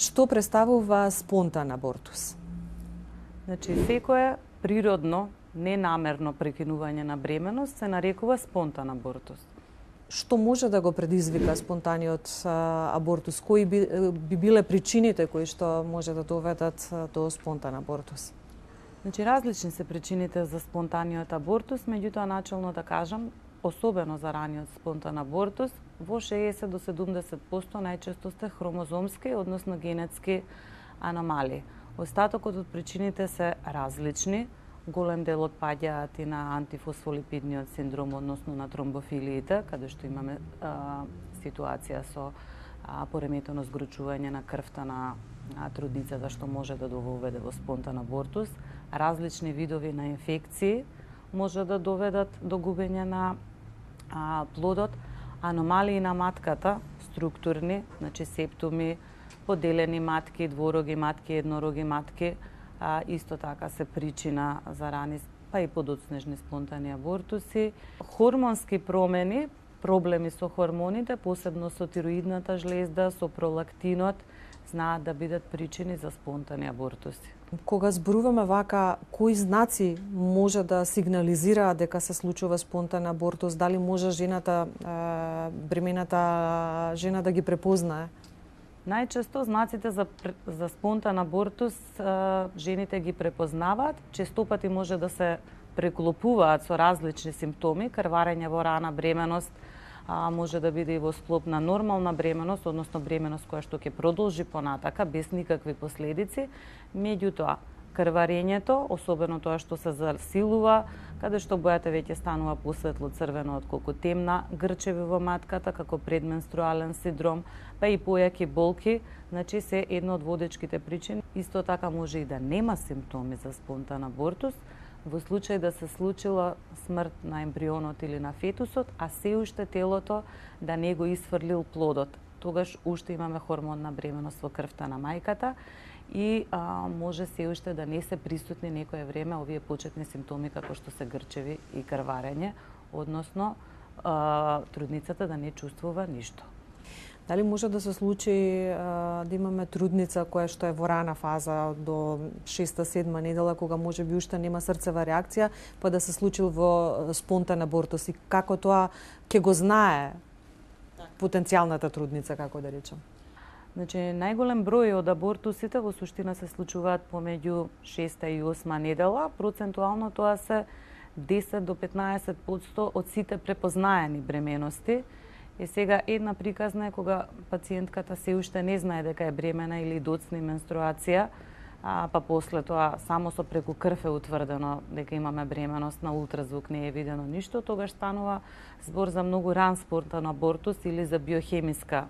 Што представува спонтан абортус? Значи, секое природно, ненамерно прекинување на бременност се нарекува спонтан абортус. Што може да го предизвика спонтаниот абортус? Кои би биле причините кои што може да доведат до спонтан абортус? Значи, различни се причините за спонтаниот абортус, меѓутоа начелно да кажам, особено за раниот спонтан абортус, во 60 до 70% најчесто сте хромозомски, односно генетски аномалии. Остатокот од причините се различни. Голем дел отпаѓаат и на антифосфолипидниот синдром, односно на тромбофилиите, каде што имаме ситуација со пореметено згручување на крвта на трудницата, што може да доведе во спонтан абортус. Различни видови на инфекции може да доведат до губење на плодот, аномалии на матката, структурни, значи септоми, поделени матки, двороги матки, еднороги матки, исто така се причина за рани, па и подоцнежни спонтани абортуси. Хормонски промени, проблеми со хормоните, посебно со тироидната жлезда, со пролактинот, знаат да бидат причини за спонтани абортуси. Кога зборуваме вака, кои знаци може да сигнализираат дека се случува спонтан абортус? Дали може жената, бремената жена да ги препознае? Најчесто знаците за спонтан абортус жените ги препознаваат, честопати може да се преклопуваат со различни симптоми, крварење во рана бременост, може да биде и во склоп на нормална бременост, односно бременост која што ќе продолжи понатака без никакви последици. Меѓутоа, крварењето, особено тоа што се засилува, каде што бојата веќе станува посветло црвено отколку темна, грчеви во матката како предменструален синдром, па и појаки болки, значи се едно од водечките причини. Исто така може и да нема симптоми за спонтан абортус, во случај да се случила смрт на ембрионот или на фетусот, а се уште телото да не го исфрлил плодот. Тогаш уште имаме хормонна бременост во крвта на мајката и може се уште да не се присутни некое време овие почетни симптоми како што се грчеви и крварење, односно трудницата да не чувствува ништо. Дали може да се случи да имаме трудница која што е во рана фаза до 6-7 недела, кога може би уште нема срцева реакција, па да се случил во спонтан абортус и како тоа ќе го знае потенцијалната трудница, како да речем? Значи, најголем број од абортусите во суштина се случуваат помеѓу 6 и 8 недела. Процентуално тоа се 10 до 15% од сите препознаени бременности. И сега една приказна е кога пациентката се уште не знае дека е бремена или доцни менструација, па после тоа само со преку крв е утврдено дека имаме бременост, на ултразвук не е видено ништо, тогаш станува збор за многу ран спонтан абортус или за биохемиска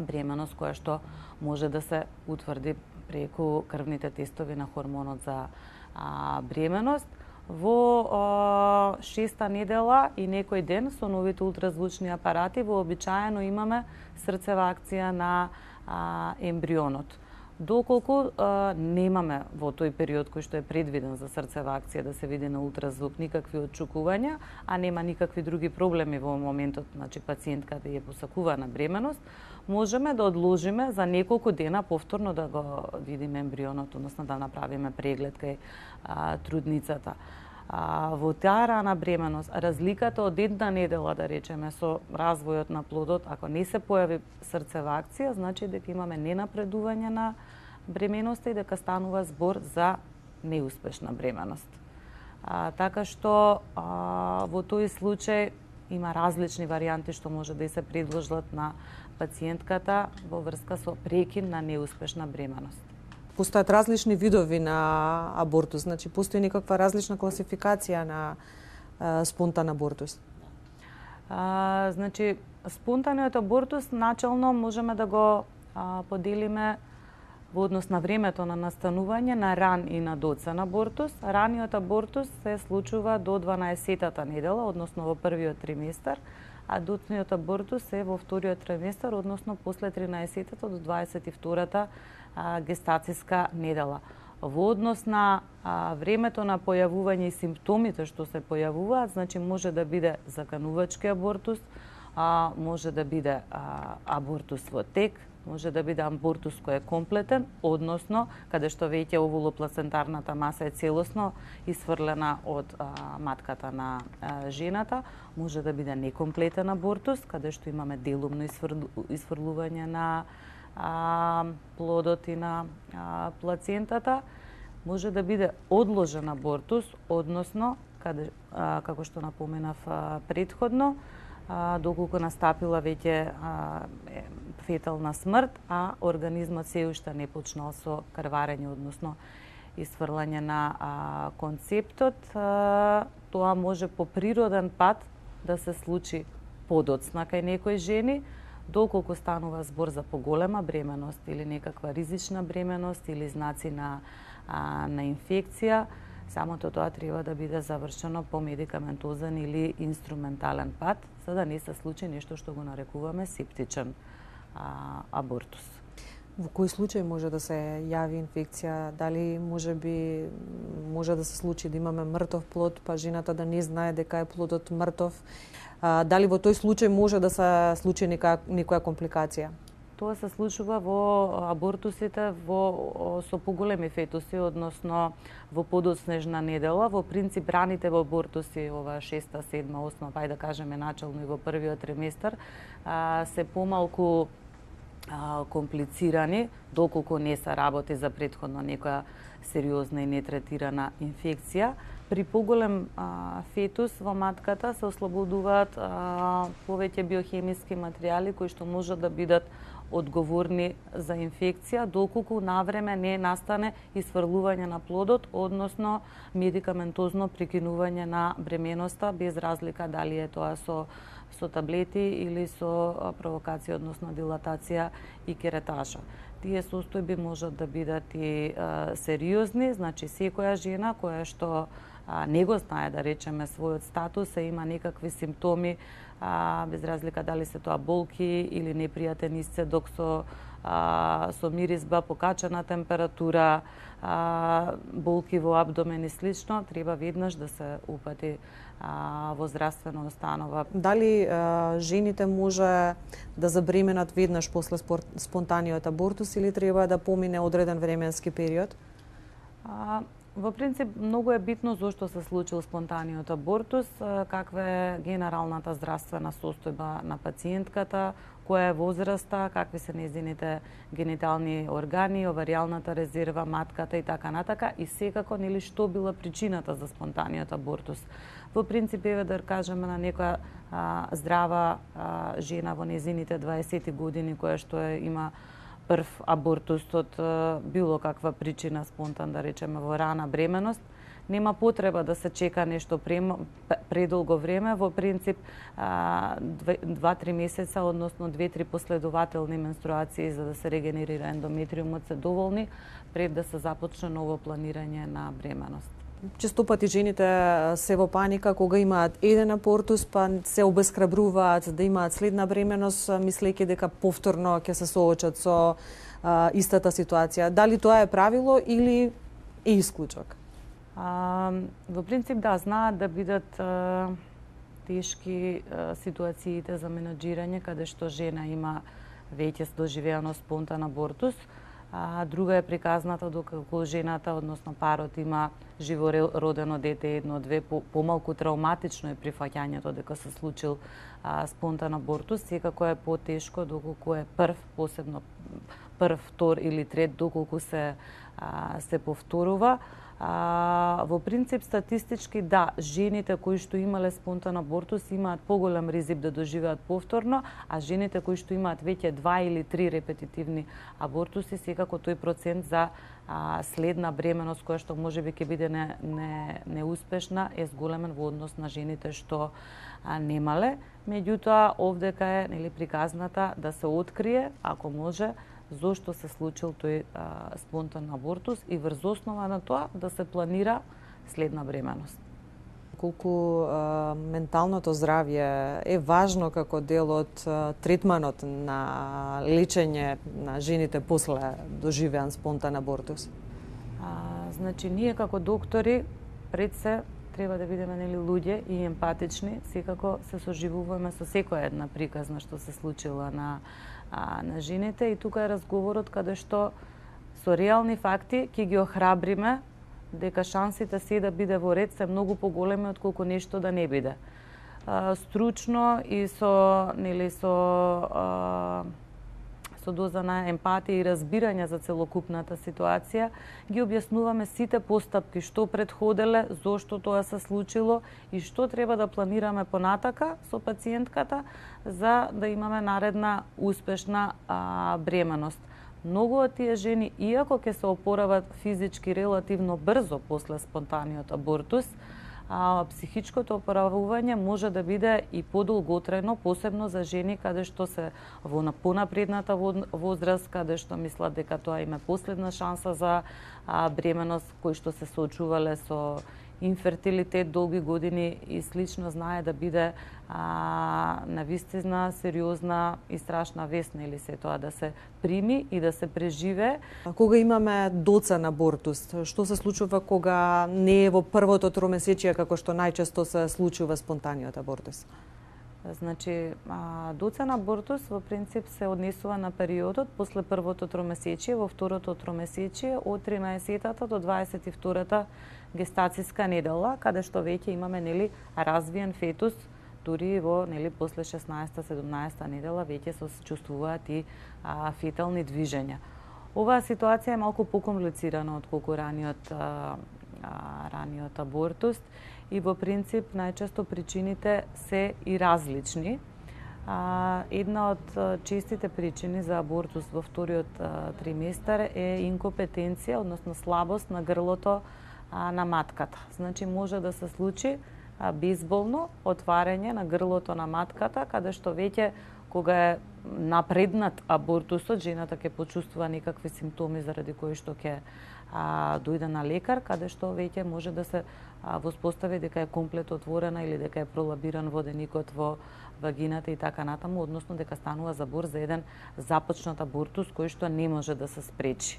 бременост која што може да се утврди преку крвните тестови на хормонот за бременост. Во 6-та недела и некој ден со новите ултразвучни апарати вообичаено имаме срцева акција на ембрионот. Доколку немаме во тој период кој што е предвиден за срцева акција да се види на ултразвук никакви отчукувања, а нема никакви други проблеми во моментот, значи пациентката е посакувана бременост, можеме да одложиме за неколку дена повторно да го видиме ембрионот, односно да направиме преглед кај трудницата. Во таа рана бременост, разликата од една недела, да речеме, со развојот на плодот, ако не се појави срцева акција, значи дека имаме ненапредување на бременоста и дека станува збор за неуспешна бременост. Така што во тој случај има различни варијанти што може да се предложат на пациентката во врска со прекин на неуспешна бременост. Постојат различни видови на абортус, значи постои некаква различна класификација на спонтан абортус. Значи, спонтаниот абортус начелно можеме да го поделиме во однос на времето на настанување на ран и на доцен абортус. Раниот абортус се случува до 12-та недела, односно во првиот триместар, а доцниот абортус е во вториот триместар, односно после 13-та до 22-та гестацијска недела. Во однос на времето на појавување и симптомите што се појавуваат, значи може да биде заканувачки абортус, може да биде абортус во тек, може да биде абортус кој е комплетен, односно каде што веќе овулоплацентарната маса е целосно исфрлена од матката на жената, може да биде некомплетен абортус, каде што имаме делумно исфрлување на плодот и на плацентата, може да биде одложен абортус, односно каде, како што напоменав претходно, доколку настапила веќе фетална смрт, а организмот се уште не почнал со крварење, односно исфрлање на концептот. Тоа може по природен пат да се случи подоцна кај некои жени, доколку станува збор за поголема бременост или некаква ризична бременост или знаци на инфекција, самото тоа треба да биде завршено по медикаментозен или инструментален пат, за да не се случи нешто што го нарекуваме септичен абортус. Во кој случај може да се јави инфекција? Дали може да се случи да имаме мртов плод, па жената да не знае дека е плодот мртов? Дали во тој случај може да се случи некоја компликација? Тоа се случува во абортусите со поголеми фетуси, односно во подоцнежна недела. Во принцип, раните во абортуси, ова 6-та, 7-та, 8-та, па да кажеме начално и во првиот триместар, се помалку комплицирани, доколку не се работи за претходно некоја сериозна и нетретирана инфекција. При поголем фетус во матката се ослободуваат повеќе биохемиски материјали кои што можат да бидат одговорни за инфекција, доколку навреме не настане исфрлување на плодот, односно медикаментозно прекинување на бременоста, без разлика дали е тоа со таблети или со провокација, односно дилатација и керетажа. Тие состојби можат да бидат и сериозни, значи секоја жена која што не го знае, да речеме, својот статус, има некакви симптоми, без разлика дали се тоа болки или непријатен исцедок со миризба, покачена температура, болки во абдомен и слично, треба веднаш да се упати во здравствена установа. Дали жените може да забременат веднаш после спонтаниот абортус или треба да помине одреден временски период? Во принцип, многу е битно зошто се случил спонтаниот абортус, каква е генералната здравствена состојба на пациентката, која е возраста, какви се нејзините генитални органи, оваријалната резерва, матката и така натака, и секако нели што била причината за спонтаниот абортус. Во принцип, еве да кажеме на некоја здрава жена во нејзините 20 години која што има прв абортус од било каква причина спонтан, да речеме во рана бременост, нема потреба да се чека нешто предолго време. Во принцип, 2-3 месеца, односно 2-3 последователни менструации за да се регенерира ендометриумот се доволни пред да се започне ново планирање на бременост. Често пати жените се во паника кога имаат еден абортус, па се обесхрабруваат да имаат следна бременост, мислејќи дека повторно ќе се соочат со истата ситуација. Дали тоа е правило или е исклучок? Во принцип, да, знаат да бидат тешки ситуациите за менаџирање, каде што жена има веќе доживеано спонтан абортус. Друга е приказната доколку жената, односно парот, има живородено дете, едно-две, помалку травматично е прифаќањето дека се случил спонтан абортус. Секако е потешко доколку е прв, посебно прв, втор или трет, доколку се повторува. Во принцип, статистички, да, жените кои што имале спонтан абортус имаат поголем ризик да доживеат повторно, а жените кои што имаат веќе 2 или 3 репетитивни абортуси, секако тој процент за следна бременост која што можеби ќе биде неуспешна е зголемен во однос на жените што немале. Меѓутоа, овдека е приказната да се открие, ако може, зошто се случил тој спонтан абортус и врз основа на тоа да се планира следна бременост. Колку менталното здравје е важно како дел од третманот на лечење на жените после доживеан спонтан абортус? Значи, ние како доктори пред се треба да бидеме нели луѓе и емпатични, секако се соживуваме со секоја една приказна што се случила на жените и тука е разговорот каде што со реални факти ќе ги охрабриме дека шансите се да биде во ред се многу поголеми отколку нешто да не биде. Стручно и со доза на емпатија и разбирање за целокупната ситуација, ги објаснуваме сите постапки што предходеле, зошто тоа се случило и што треба да планираме понатака со пациентката за да имаме наредна успешна бременост. Многу од тие жени, иако ќе се опорават физички релативно брзо после спонтаниот абортус, психичкото опоравување може да биде и подолготрајно, посебно за жени каде што се во понапредната возраст, каде што мислат дека тоа им е последна шанса за бременост, кои што се соочувале со инфертилитет долги години и слично, знае да биде навистина сериозна и страшна вест, нели се тоа да се прими и да се преживе. Кога имаме доцен абортус, што се случува кога не е во првото тромесечие како што најчесто се случува спонтаниот абортус? Значи, доцен абортус во принцип се однесува на периодот после првото тромесечие, во второто тромесечие од 13-та до 22-та гестацијска недела, каде што веќе имаме нели развиен фетус, дури во нели после 16-17 недела веќе се чувствуваат и фетални движења. Оваа ситуација е малку покомплицирана отколку раниот абортус и во принцип најчесто причините се и различни. Една од честите причини за абортус во вториот триместар е инкомпетенција, односно слабост на грлото на матката. Значи може да се случи безболно отварање на грлото на матката, каде што веќе кога е напреднат абортусот, жената ќе почувствува некакви симптоми заради кои што ќе дојде на лекар, каде што веќе може да се воспостави дека е комплет отворена или дека е пролабиран воденикот во вагината и така натаму, односно дека станува забор за еден започнат абортус кој што не може да се спречи.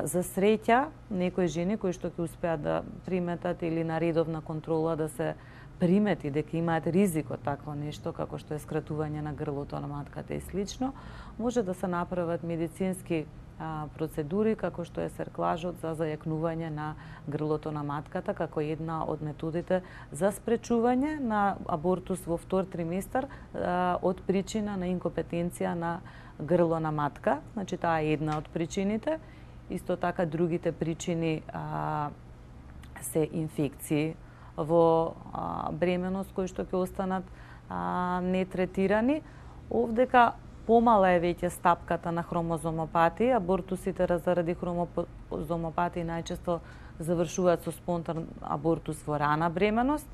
За среќа, некои жени кои што ќе успеат да приметат или на редовна контрола да се примети дека имаат ризик од такво нешто како што е скратување на грлото на матката и слично, може да се направат медицински процедури како што е серклажот за зајакнување на грлото на матката како една од методите за спречување на абортус во втор триместар од причина на инкомпетенција на грло на матка. Значи таа е една од причините. Исто така другите причини се инфекции во бременост кои што ќе останат нетретирани. Овдека помала е веќе стапката на хромозомопатија. Абортусите заради хромозомопатија најчесто завршуваат со спонтан абортус во рана бременост.